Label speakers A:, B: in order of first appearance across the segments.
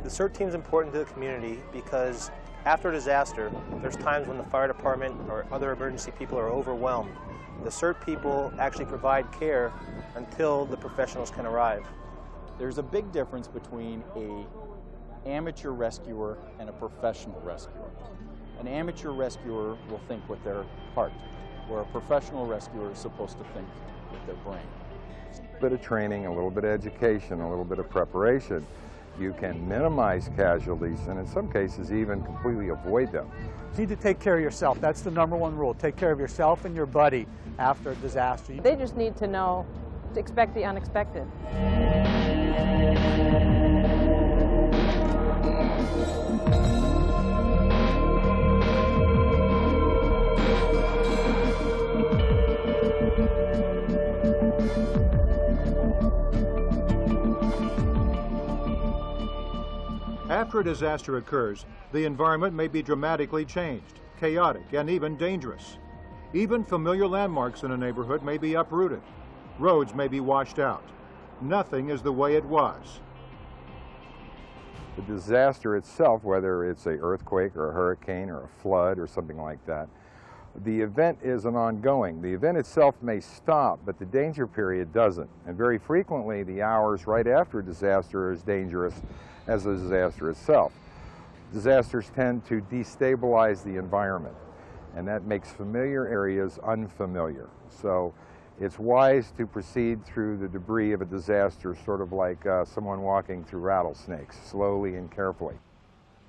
A: The CERT team is important to the community because after a disaster, there's times when the fire department or other emergency people are overwhelmed. The CERT people actually provide care until the professionals can arrive.
B: There's a big difference between an amateur rescuer and a professional rescuer. An amateur rescuer will think with their heart, where a professional rescuer is supposed to think with their brain.
C: A bit of training, a little bit of education, a little bit of preparation, you can minimize casualties and in some cases even completely avoid them.
D: You need to take care of yourself. That's the #1 rule. Take care of yourself and your buddy after a disaster.
E: They just need to know to expect the unexpected.
F: After a disaster occurs, the environment may be dramatically changed, chaotic, and even dangerous. Even familiar landmarks in a neighborhood may be uprooted. Roads may be washed out. Nothing is the way it was.
C: The disaster itself, whether it's an earthquake or a hurricane or a flood or something like that, the event is an ongoing. The event itself may stop, but the danger period doesn't. And very frequently, the hours right after a disaster are as dangerous as the disaster itself. Disasters tend to destabilize the environment, and that makes familiar areas unfamiliar. So it's wise to proceed through the debris of a disaster sort of like someone walking through rattlesnakes, slowly and carefully.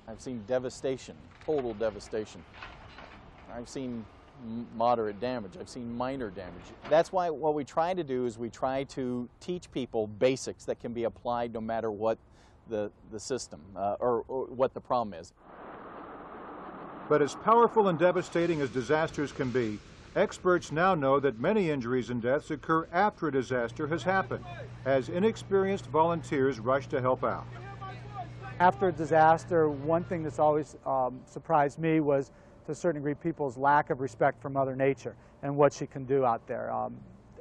B: I've seen devastation, total devastation. I've seen moderate damage. I've seen minor damage. That's why what we try to do is we try to teach people basics that can be applied no matter what the system or what the problem is.
F: But as powerful and devastating as disasters can be, experts now know that many injuries and deaths occur after a disaster has happened, as inexperienced volunteers rush to help out.
D: After a disaster, one thing that's always surprised me was, to a certain degree, people's lack of respect for Mother Nature and what she can do out there.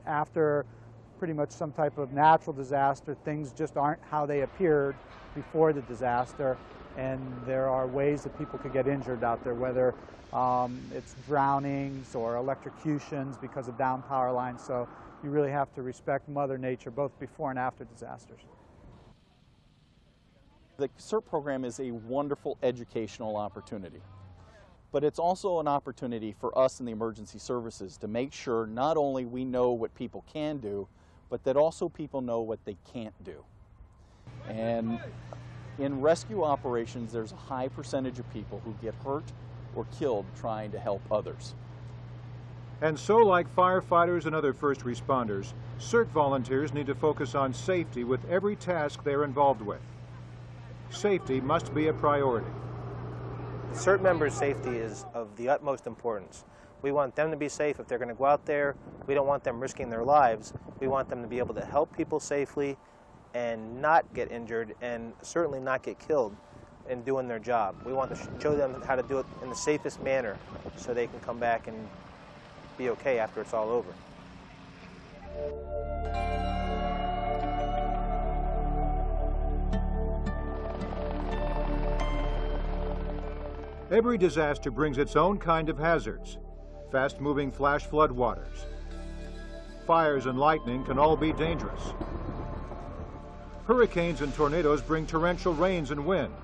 D: After pretty much some type of natural disaster, things just aren't how they appeared before the disaster, and there are ways that people could get injured out there, whether it's drownings or electrocutions because of down power lines. So you really have to respect Mother Nature both before and after disasters.
B: The CERT program is a wonderful educational opportunity, but it's also an opportunity for us in the emergency services to make sure not only we know what people can do, but that also people know what they can't do. And in rescue operations, there's a high percentage of people who get hurt or killed trying to help others.
F: And so, like firefighters and other first responders, CERT volunteers need to focus on safety with every task they're involved with. Safety must be a priority.
A: CERT members' safety is of the utmost importance. We want them to be safe if they're going to go out there. We don't want them risking their lives. We want them to be able to help people safely and not get injured and certainly not get killed in doing their job. We want to show them how to do it in the safest manner so they can come back and be okay after it's all over.
F: Every disaster brings its own kind of hazards. Fast-moving flash floodwaters. Fires and lightning can all be dangerous. Hurricanes and tornadoes bring torrential rains and wind.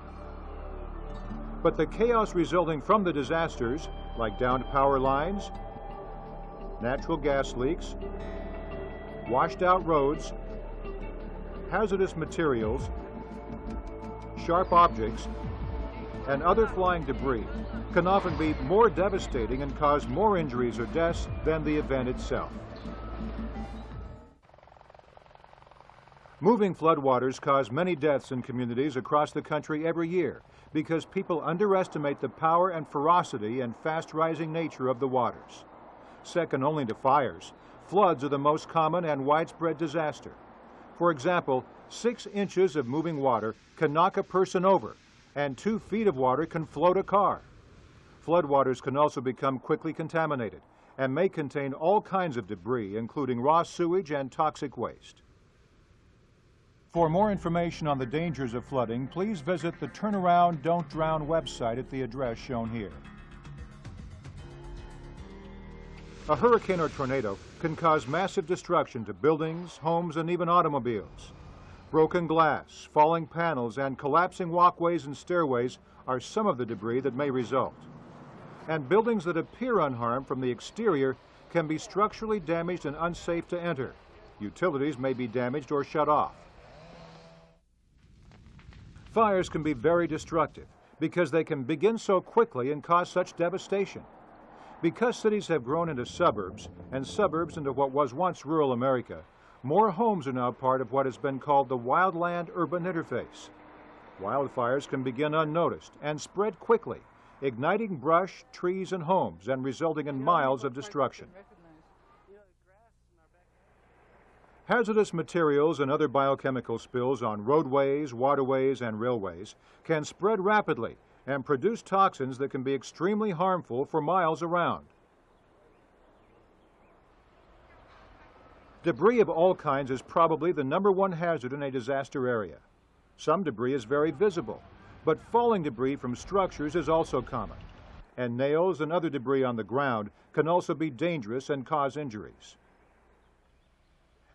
F: But the chaos resulting from the disasters, like downed power lines, natural gas leaks, washed out roads, hazardous materials, sharp objects, and other flying debris, can often be more devastating and cause more injuries or deaths than the event itself. Moving floodwaters cause many deaths in communities across the country every year because people underestimate the power and ferocity and fast-rising nature of the waters. Second only to fires, floods are the most common and widespread disaster. For example, 6 inches of moving water can knock a person over, and 2 feet of water can float a car. Floodwaters can also become quickly contaminated and may contain all kinds of debris, including raw sewage and toxic waste. For more information on the dangers of flooding, please visit the Turnaround Don't Drown website at the address shown here. A hurricane or tornado can cause massive destruction to buildings, homes, and even automobiles. Broken glass, falling panels, and collapsing walkways and stairways are some of the debris that may result. And buildings that appear unharmed from the exterior can be structurally damaged and unsafe to enter. Utilities may be damaged or shut off. Fires can be very destructive because they can begin so quickly and cause such devastation. Because cities have grown into suburbs and suburbs into what was once rural America, more homes are now part of what has been called the wildland-urban interface. Wildfires can begin unnoticed and spread quickly, igniting brush, trees, and homes and resulting in miles of destruction. Hazardous materials and other biochemical spills on roadways, waterways, and railways can spread rapidly and produce toxins that can be extremely harmful for miles around. Debris of all kinds is probably the #1 hazard in a disaster area. Some debris is very visible, but falling debris from structures is also common, and nails and other debris on the ground can also be dangerous and cause injuries.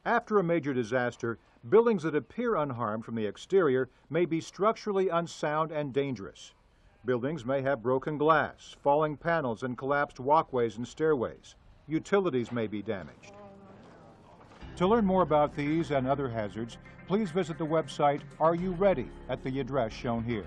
F: After a major disaster, buildings that appear unharmed from the exterior may be structurally unsound and dangerous. Buildings may have broken glass, falling panels, and collapsed walkways and stairways. Utilities may be damaged. To learn more about these and other hazards, please visit the website Are You Ready at the address shown here.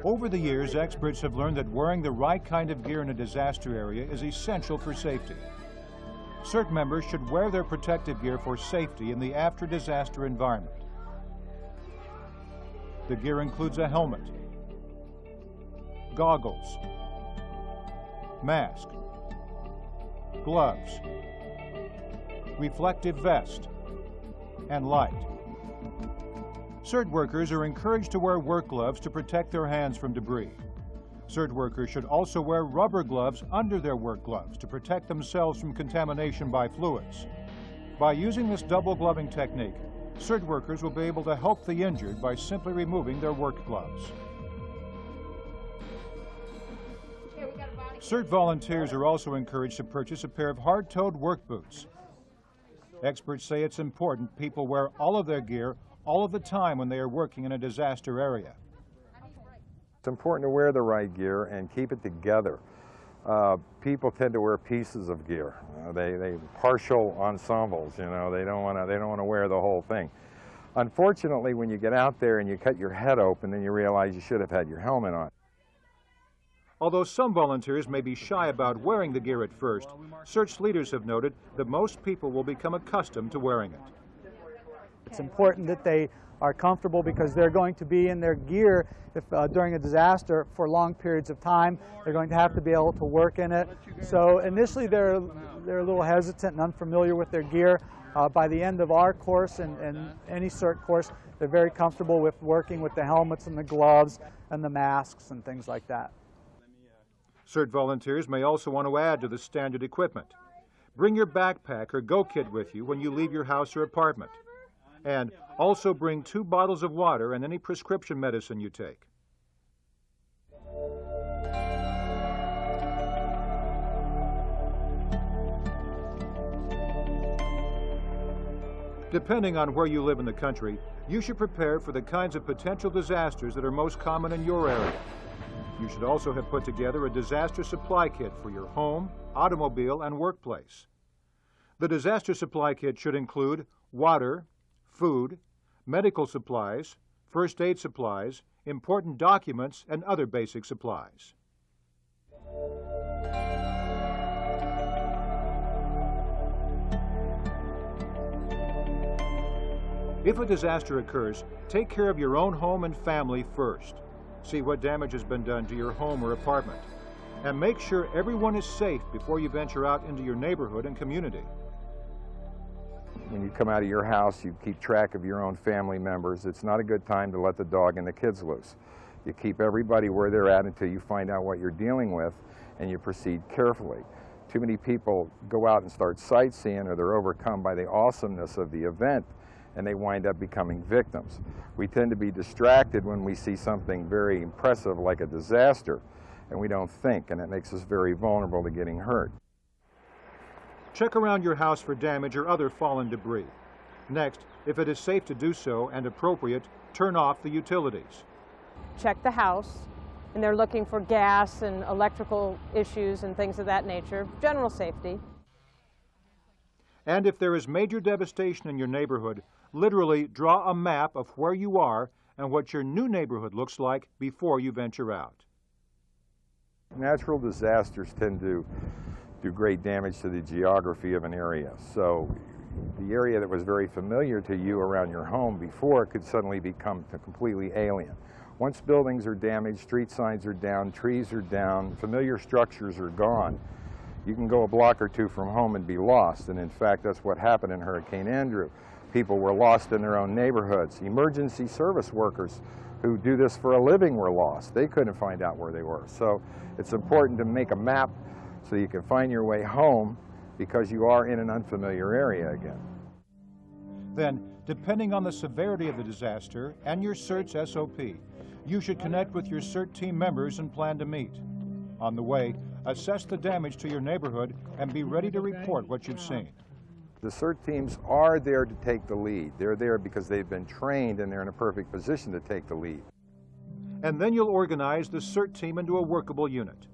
F: Over the years, experts have learned that wearing the right kind of gear in a disaster area is essential for safety. CERT members should wear their protective gear for safety in the after-disaster environment. The gear includes a helmet, goggles, mask, gloves, reflective vest, and light. CERT workers are encouraged to wear work gloves to protect their hands from debris. CERT workers should also wear rubber gloves under their work gloves to protect themselves from contamination by fluids. By using this double gloving technique, CERT workers will be able to help the injured by simply removing their work gloves. CERT volunteers are also encouraged to purchase a pair of hard-toed work boots. Experts say it's important people wear all of their gear all of the time when they are working in a disaster area.
C: It's important to wear the right gear and keep it together. People tend to wear pieces of gear. They partial ensembles. They don't want to wear the whole thing. Unfortunately, when you get out there and you cut your head open, then you realize you should have had your helmet on.
F: Although some volunteers may be shy about wearing the gear at first, CERT's leaders have noted that most people will become accustomed to wearing it.
D: It's important that they are comfortable because they're going to be in their gear if, during a disaster for long periods of time. They're going to have to be able to work in it. So initially they're a little hesitant and unfamiliar with their gear. By the end of our course and any CERT course, they're very comfortable with working with the helmets and the gloves and the masks and things like that.
F: CERT volunteers may also want to add to the standard equipment. Bring your backpack or go kit with you when you leave your house or apartment. And also bring 2 bottles of water and any prescription medicine you take. Depending on where you live in the country, you should prepare for the kinds of potential disasters that are most common in your area. You should also have put together a disaster supply kit for your home, automobile, and workplace. The disaster supply kit should include water, food, medical supplies, first aid supplies, important documents, and other basic supplies. If a disaster occurs, take care of your own home and family first. See what damage has been done to your home or apartment. And make sure everyone is safe before you venture out into your neighborhood and community.
C: When you come out of your house, you keep track of your own family members. It's not a good time to let the dog and the kids loose. You keep everybody where they're at until you find out what you're dealing with, and you proceed carefully. Too many people go out and start sightseeing, or they're overcome by the awesomeness of the event, and they wind up becoming victims. We tend to be distracted when we see something very impressive like a disaster, and we don't think, and it makes us very vulnerable to getting hurt.
F: Check around your house for damage or other fallen debris. Next, if it is safe to do so and appropriate, turn off the utilities.
E: Check the house, and they're looking for gas and electrical issues and things of that nature, general safety.
F: And if there is major devastation in your neighborhood, literally draw a map of where you are and what your new neighborhood looks like before you venture out.
C: Natural disasters tend to do great damage to the geography of an area. So the area that was very familiar to you around your home before could suddenly become completely alien. Once buildings are damaged, street signs are down, trees are down, familiar structures are gone, you can go a block or two from home and be lost. And in fact, that's what happened in Hurricane Andrew. People were lost in their own neighborhoods. Emergency service workers who do this for a living were lost. They couldn't find out where they were. So it's important to make a map so you can find your way home, because you are in an unfamiliar area again.
F: Then, depending on the severity of the disaster and your CERT's SOP, you should connect with your CERT team members and plan to meet. On the way, assess the damage to your neighborhood and be ready to report what you've seen.
C: The CERT teams are there to take the lead. They're there because they've been trained and they're in a perfect position to take the lead.
F: And then you'll organize the CERT team into a workable unit.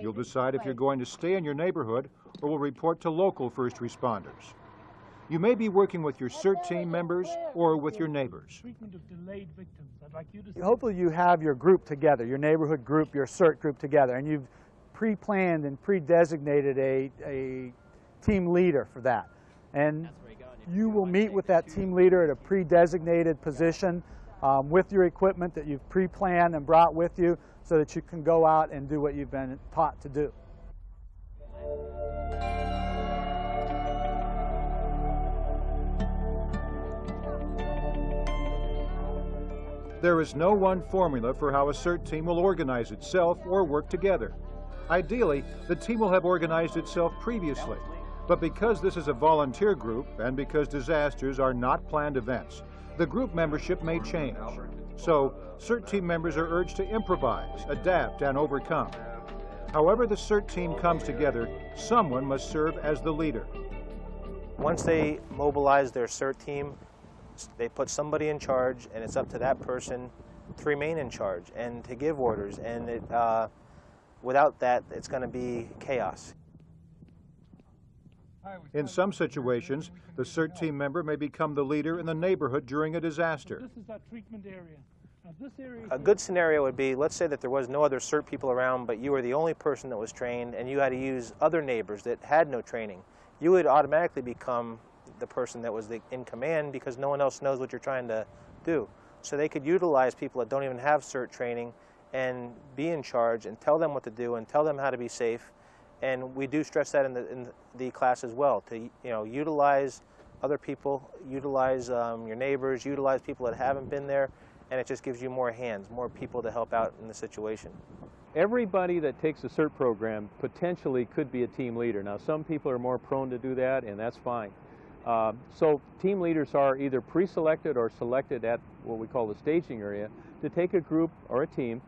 F: You'll decide if you're going to stay in your neighborhood or will report to local first responders. You may be working with your CERT team members or with your neighbors.
D: Hopefully you have your group together, your neighborhood group, your CERT group together, and you've pre-planned and pre-designated a team leader for that. And you will meet with that team leader at a pre-designated position with your equipment that you've pre-planned and brought with you, so that you can go out and do what you've been taught to do.
F: There is no one formula for how a CERT team will organize itself or work together. Ideally, the team will have organized itself previously, but because this is a volunteer group and because disasters are not planned events, the group membership may change. So, CERT team members are urged to improvise, adapt, and overcome. However the CERT team comes together, someone must serve as the leader.
A: Once they mobilize their CERT team, they put somebody in charge, and it's up to that person to remain in charge and to give orders. And without that, it's going to be chaos.
F: In some situations, the CERT team member may become the leader in the neighborhood during a disaster.
G: This is our treatment area. Now, this area
A: A good scenario would be, let's say that there was no other CERT people around, but you were the only person that was trained, and you had to use other neighbors that had no training. You would automatically become the person that was in command, because no one else knows what you're trying to do. So they could utilize people that don't even have CERT training and be in charge and tell them what to do and tell them how to be safe. And we do stress that in the class as well, to utilize other people, utilize your neighbors, utilize people that haven't been there, and it just gives you more hands, more people to help out in the situation.
H: Everybody that takes a CERT program potentially could be a team leader. Now, some people are more prone to do that, and that's fine. So team leaders are either pre-selected or selected at what we call the staging area to take a group or a team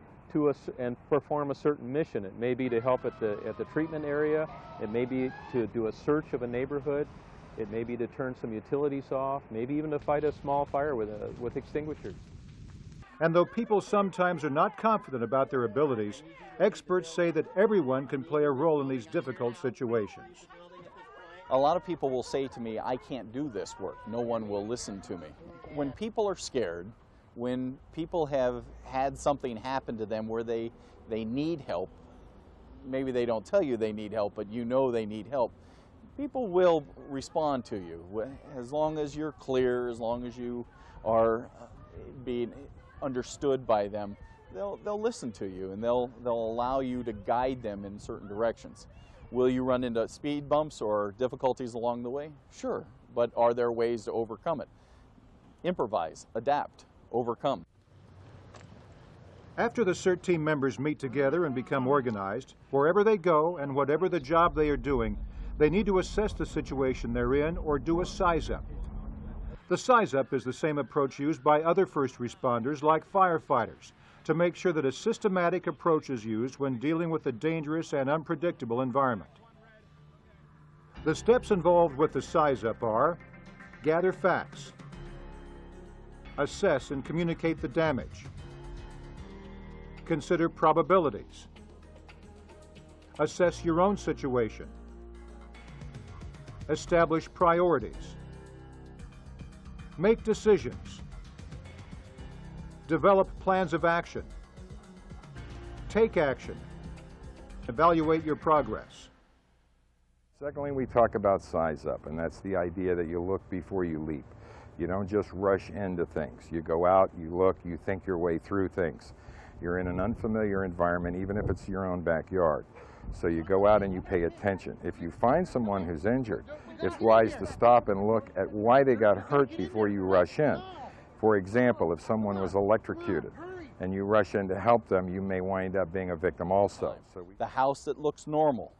H: and perform a certain mission. It may be to help at the treatment area. It may be to do a search of a neighborhood. It may be to turn some utilities off. Maybe even to fight a small fire with extinguishers.
F: And though people sometimes are not confident about their abilities, experts say that everyone can play a role in these difficult situations.
B: A lot of people will say to me, I can't do this work. No one will listen to me. When people are scared, when people have had something happen to them where they need help, maybe they don't tell you they need help, but you know they need help, people will respond to you. As long as you're clear, as long as you are being understood by them, they'll listen to you, and they'll allow you to guide them in certain directions. Will you run into speed bumps or difficulties along the way? Sure, but are there ways to overcome it? Improvise, adapt, overcome.
F: After the CERT team members meet together and become organized, wherever they go and whatever the job they are doing, they need to assess the situation they're in or do a size-up. The size-up is the same approach used by other first responders like firefighters to make sure that a systematic approach is used when dealing with a dangerous and unpredictable environment. The steps involved with the size-up are: gather facts, assess and communicate the damage, consider probabilities, assess your own situation, establish priorities, make decisions, develop plans of action, take action, evaluate your progress.
C: Secondly, we talk about size up, and that's the idea that you look before you leap. You don't just rush into things. You go out, you look, you think your way through things. You're in an unfamiliar environment, even if it's your own backyard. So you go out and you pay attention. If you find someone who's injured, it's wise to stop and look at why they got hurt before you rush in. For example, if someone was electrocuted and you rush in to help them, you may wind up being a victim also.
B: The house that looks normal,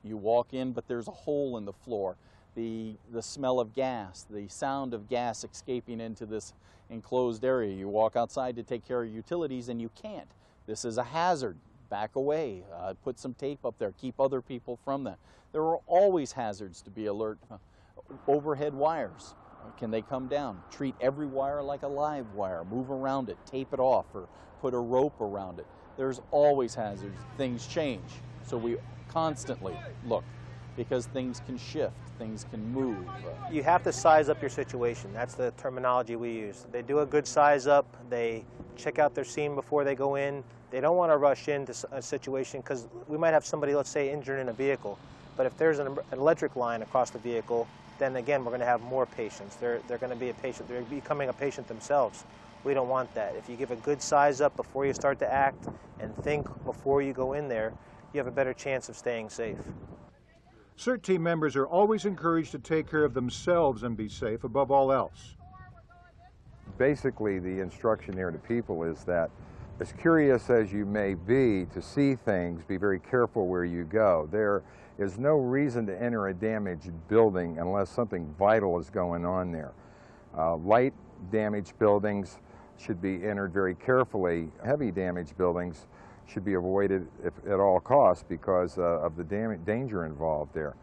B: you walk in but there's a hole in the floor. The smell of gas, the sound of gas escaping into this enclosed area. You walk outside to take care of utilities and you can't. This is a hazard. Back away, put some tape up there, keep other people from that. There are always hazards to be alert. Overhead wires, can they come down? Treat every wire like a live wire, move around it, tape it off, or put a rope around it. There's always hazards. Things change, so we constantly look because things can shift, things can move.
A: You have to size up your situation. That's the terminology we use. They do a good size up, they check out their scene before they go in. They don't want to rush into a situation because we might have somebody, let's say, injured in a vehicle. But if there's an electric line across the vehicle, then again, we're going to have more patients. They're going to be a patient. They're becoming a patient themselves. We don't want that. If you give a good size up before you start to act and think before you go in there, you have a better chance of staying safe.
F: CERT team members are always encouraged to take care of themselves and be safe above all else.
C: Basically, the instruction here to people is that as curious as you may be to see things, be very careful where you go. There is no reason to enter a damaged building unless something vital is going on there. Light damaged buildings should be entered very carefully. Heavy damaged buildings should be avoided at all costs because of the danger involved there.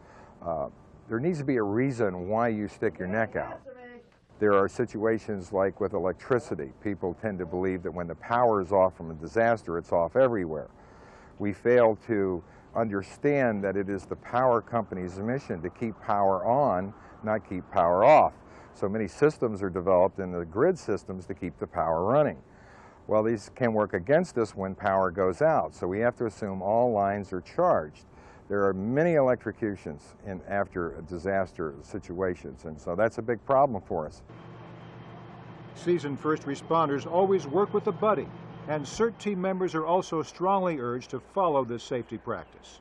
C: There needs to be a reason why you stick your neck out. There are situations like with electricity. People tend to believe that when the power is off from a disaster, it's off everywhere. We fail to understand that it is the power company's mission to keep power on, not keep power off. So many systems are developed in the grid systems to keep the power running. Well, these can work against us when power goes out, so we have to assume all lines are charged. There are many electrocutions after disaster situations, and so that's a big problem for us.
F: Seasoned first responders always work with a buddy, and CERT team members are also strongly urged to follow this safety practice.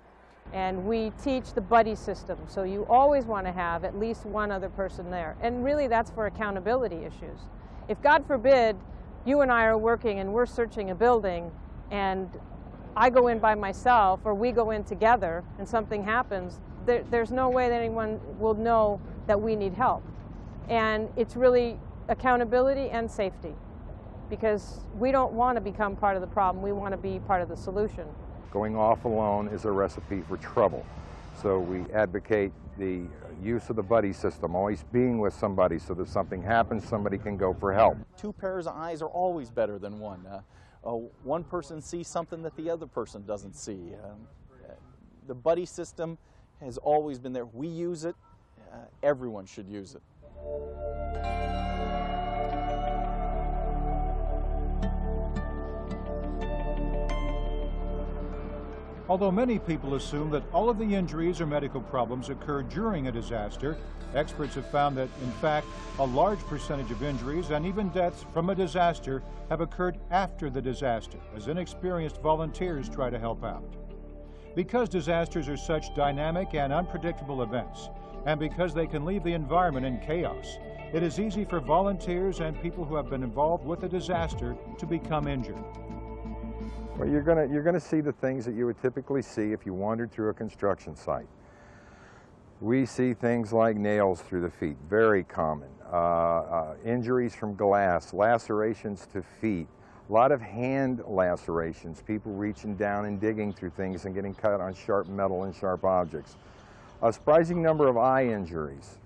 E: And we teach the buddy system, so you always want to have at least one other person there. And really that's for accountability issues. If, God forbid, you and I are working and we're searching a building and I go in by myself or we go in together and something happens, there's no way that anyone will know that we need help. And it's really accountability and safety, because we don't want to become part of the problem, we want to be part of the solution.
C: Going off alone is a recipe for trouble. So we advocate the use of the buddy system, always being with somebody so that if something happens, somebody can go for help.
B: Two pairs of eyes are always better than one. One person sees something that the other person doesn't see. The buddy system has always been there. We use it. Everyone should use it.
F: Although many people assume that all of the injuries or medical problems occur during a disaster, experts have found that, in fact, a large percentage of injuries and even deaths from a disaster have occurred after the disaster, as inexperienced volunteers try to help out. Because disasters are such dynamic and unpredictable events, and because they can leave the environment in chaos, it is easy for volunteers and people who have been involved with a disaster to become injured.
C: Well, you're gonna see the things that you would typically see if you wandered through a construction site. We see things like nails through the feet, very common. Injuries from glass, lacerations to feet, a lot of hand lacerations, people reaching down and digging through things and getting cut on sharp metal and sharp objects. A surprising number of eye injuries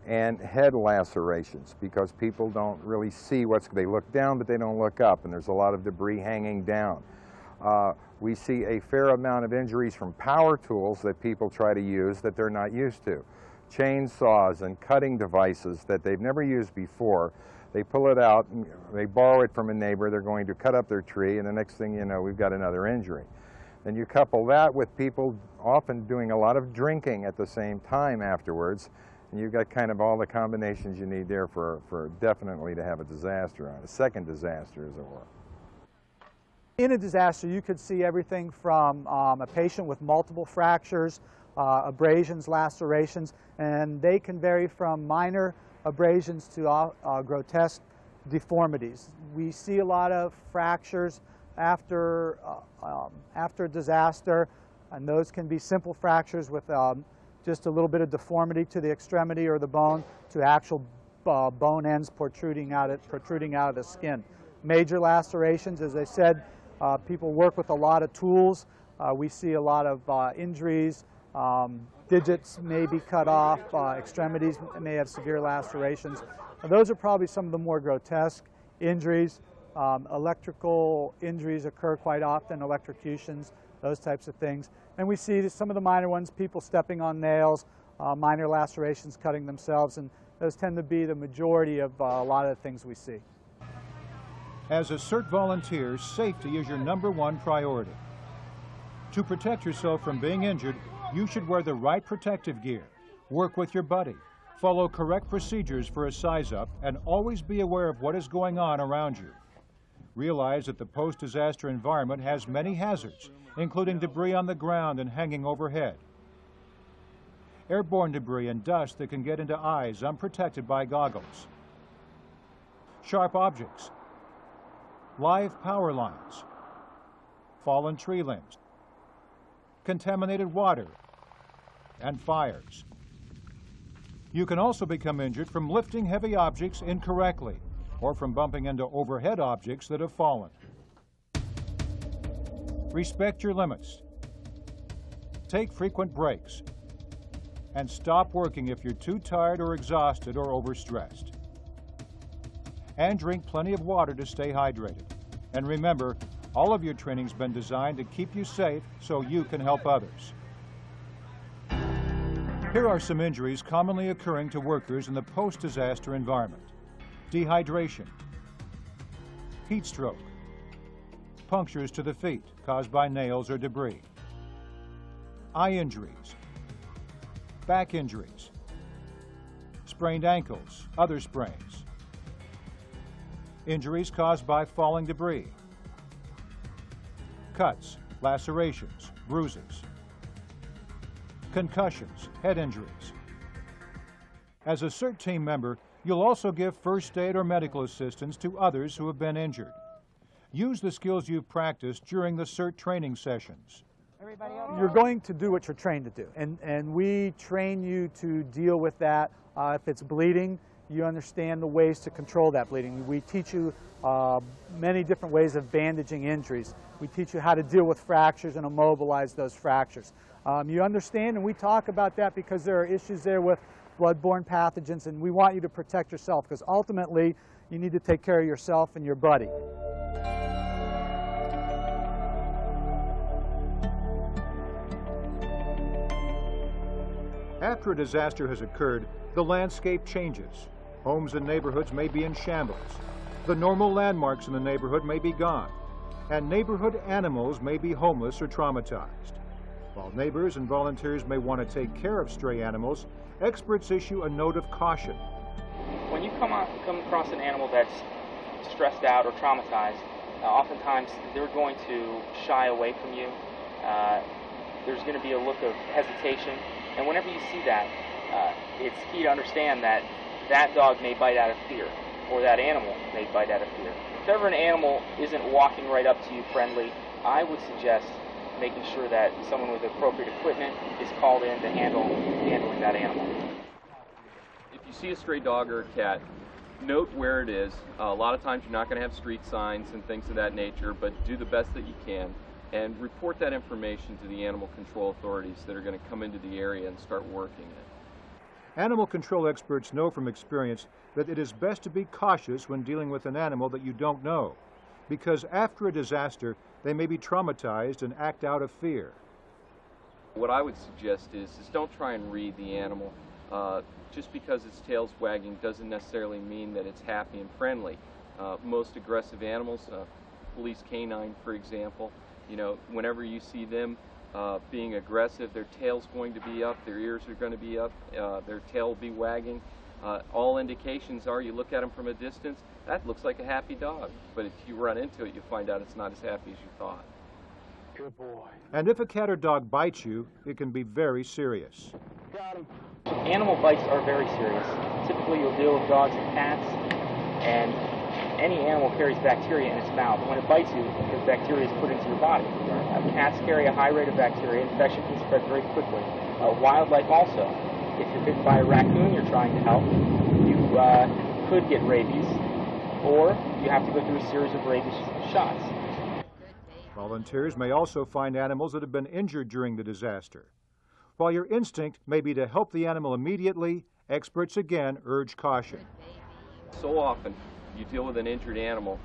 C: and head lacerations because people don't really see they look down but they don't look up, and there's a lot of debris hanging down. We see a fair amount of injuries from power tools that people try to use that they're not used to. Chainsaws and cutting devices that they've never used before. They pull it out, and they borrow it from a neighbor, they're going to cut up their tree, and the next thing you know, we've got another injury. Then you couple that with people often doing a lot of drinking at the same time afterwards, and you've got kind of all the combinations you need there for definitely to have a disaster on, a second disaster, as it were.
D: In a disaster, you could see everything from a patient with multiple fractures, abrasions, lacerations, and they can vary from minor abrasions to grotesque deformities. We see a lot of fractures after a disaster, and those can be simple fractures with just a little bit of deformity to the extremity or the bone to actual bone ends protruding out of the skin. Major lacerations, as I said, people work with a lot of tools. We see a lot of injuries. Digits may be cut off. Extremities may have severe lacerations. And those are probably some of the more grotesque injuries. Electrical injuries occur quite often, electrocutions, those types of things. And we see some of the minor ones, people stepping on nails, minor lacerations, cutting themselves, and those tend to be the majority of a lot of the things we see.
F: As a CERT volunteer, safety is your #1 priority. To protect yourself from being injured, you should wear the right protective gear, work with your buddy, follow correct procedures for a size-up, and always be aware of what is going on around you. Realize that the post-disaster environment has many hazards, including debris on the ground and hanging overhead. Airborne debris and dust that can get into eyes unprotected by goggles. Sharp objects. Live power lines. Fallen tree limbs. Contaminated water. And fires. You can also become injured from lifting heavy objects incorrectly or from bumping into overhead objects that have fallen. Respect your limits. Take frequent breaks. And stop working if you're too tired or exhausted or overstressed. And drink plenty of water to stay hydrated. And remember, all of your training's been designed to keep you safe so you can help others. Here are some injuries commonly occurring to workers in the post-disaster environment. Dehydration, heat stroke, punctures to the feet caused by nails or debris, eye injuries, back injuries, sprained ankles, other sprains, injuries caused by falling debris, cuts, lacerations, bruises, concussions, head injuries. As a CERT team member, you'll also give first aid or medical assistance to others who have been injured. Use the skills you've practiced during the CERT training sessions.
D: You're going to do what you're trained to do, and we train you to deal with that. If it's bleeding, you understand the ways to control that bleeding. We teach you many different ways of bandaging injuries. We teach you how to deal with fractures and immobilize those fractures. You understand, and we talk about that because there are issues there with blood-borne pathogens, and we want you to protect yourself because ultimately you need to take care of yourself and your buddy.
F: After a disaster has occurred, the landscape changes. Homes and neighborhoods may be in shambles. The normal landmarks in the neighborhood may be gone, and neighborhood animals may be homeless or traumatized. While neighbors and volunteers may want to take care of stray animals, experts issue a note of caution.
I: When you come across an animal that's stressed out or traumatized, oftentimes they're going to shy away from you. There's going to be a look of hesitation, and whenever you see that, it's key to understand that that dog may bite out of fear, or that animal may bite out of fear. If ever an animal isn't walking right up to you friendly, I would suggest making sure that someone with appropriate equipment is called in to handling that animal.
J: If you see a stray dog or a cat, note where it is. A lot of times you're not going to have street signs and things of that nature, but do the best that you can and report that information to the animal control authorities that are going to come into the area and start working it.
F: Animal control experts know from experience that it is best to be cautious when dealing with an animal that you don't know, because after a disaster, they may be traumatized and act out of fear.
J: What I would suggest is don't try and read the animal. Just because its tail's wagging doesn't necessarily mean that it's happy and friendly. Most aggressive animals, police canine for example, you know, whenever you see them being aggressive, their tail's going to be up, their ears are going to be up, their tail will be wagging. All indications are, you look at them from a distance, that looks like a happy dog. But if you run into it, you find out it's not as happy as you thought.
G: Good boy.
F: And if a cat or dog bites you, it can be very serious.
G: Got him.
I: Animal bites are very serious. Typically you'll deal with dogs and cats, and any animal carries bacteria in its mouth. And when it bites you, because bacteria is put into your body. Cats carry a high rate of bacteria. Infection can spread very quickly. Wildlife also. If you're bitten by a raccoon you're trying to help, you could get rabies, or you have to go through a series of rabies shots.
F: Volunteers may also find animals that have been injured during the disaster. While your instinct may be to help the animal immediately, experts again urge caution.
J: So often you deal with an injured animal,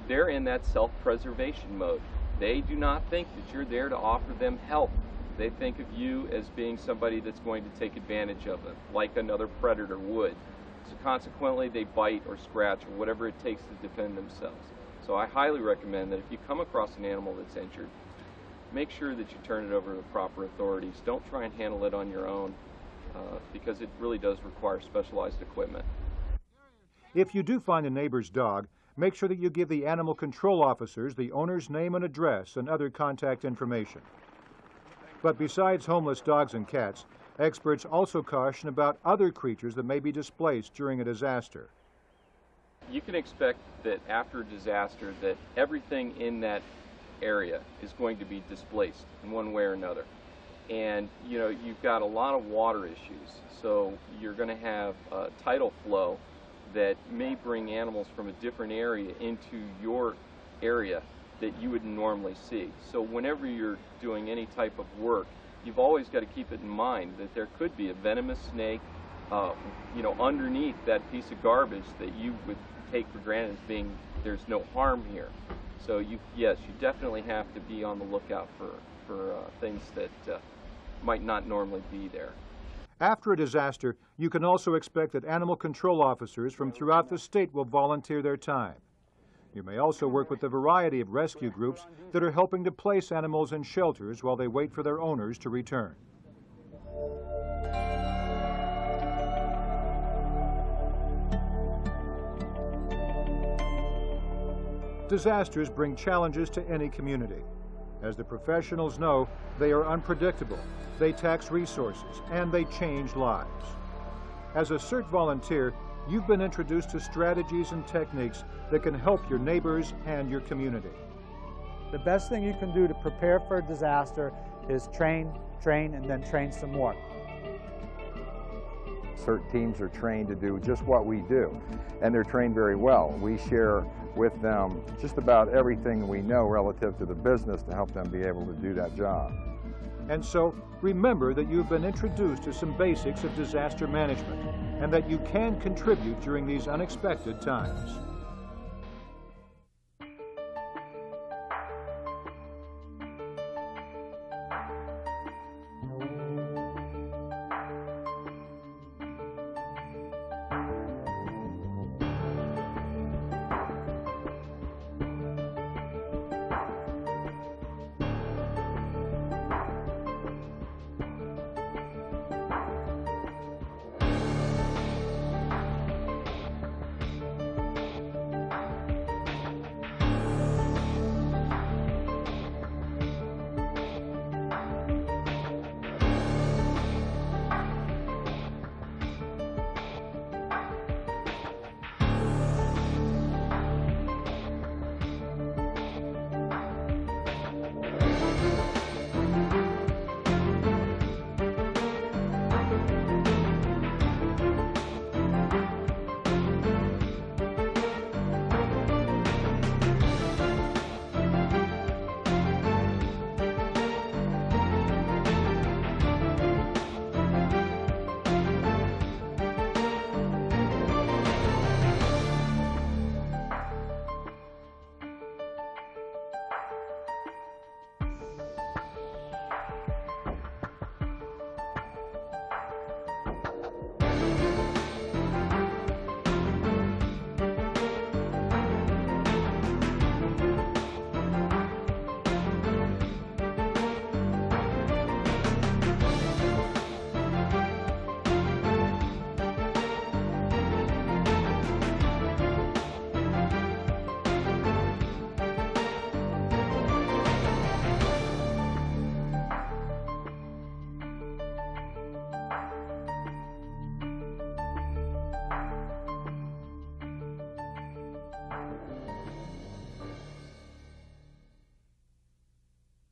J: they're in that self-preservation mode. They do not think that you're there to offer them help. They think of you as being somebody that's going to take advantage of them, like another predator would. So consequently, they bite or scratch or whatever it takes to defend themselves. So I highly recommend that if you come across an animal that's injured, make sure that you turn it over to the proper authorities. Don't try and handle it on your own, because it really does require specialized equipment.
F: If you do find a neighbor's dog, make sure that you give the animal control officers the owner's name and address and other contact information. But besides homeless dogs and cats, experts also caution about other creatures that may be displaced during a disaster.
J: You can expect that after a disaster that everything in that area is going to be displaced in one way or another. And you know, you've got a lot of water issues, so you're going to have tidal flow that may bring animals from a different area into your area that you would normally see. So whenever you're doing any type of work, you've always got to keep it in mind that there could be a venomous snake, you know, underneath that piece of garbage that you would take for granted as being there's no harm here. So yes, you definitely have to be on the lookout for things that might not normally be there.
F: After a disaster, you can also expect that animal control officers from throughout the state will volunteer their time. You may also work with a variety of rescue groups that are helping to place animals in shelters while they wait for their owners to return. Disasters bring challenges to any community. As the professionals know, they are unpredictable, they tax resources, and they change lives. As a CERT volunteer, you've been introduced to strategies and techniques that can help your neighbors and your community.
D: The best thing you can do to prepare for a disaster is train, and then train some more.
C: CERT teams are trained to do just what we do, and they're trained very well. We share with them just about everything we know relative to the business to help them be able to do that job.
F: And so, remember that you've been introduced to some basics of disaster management and that you can contribute during these unexpected times.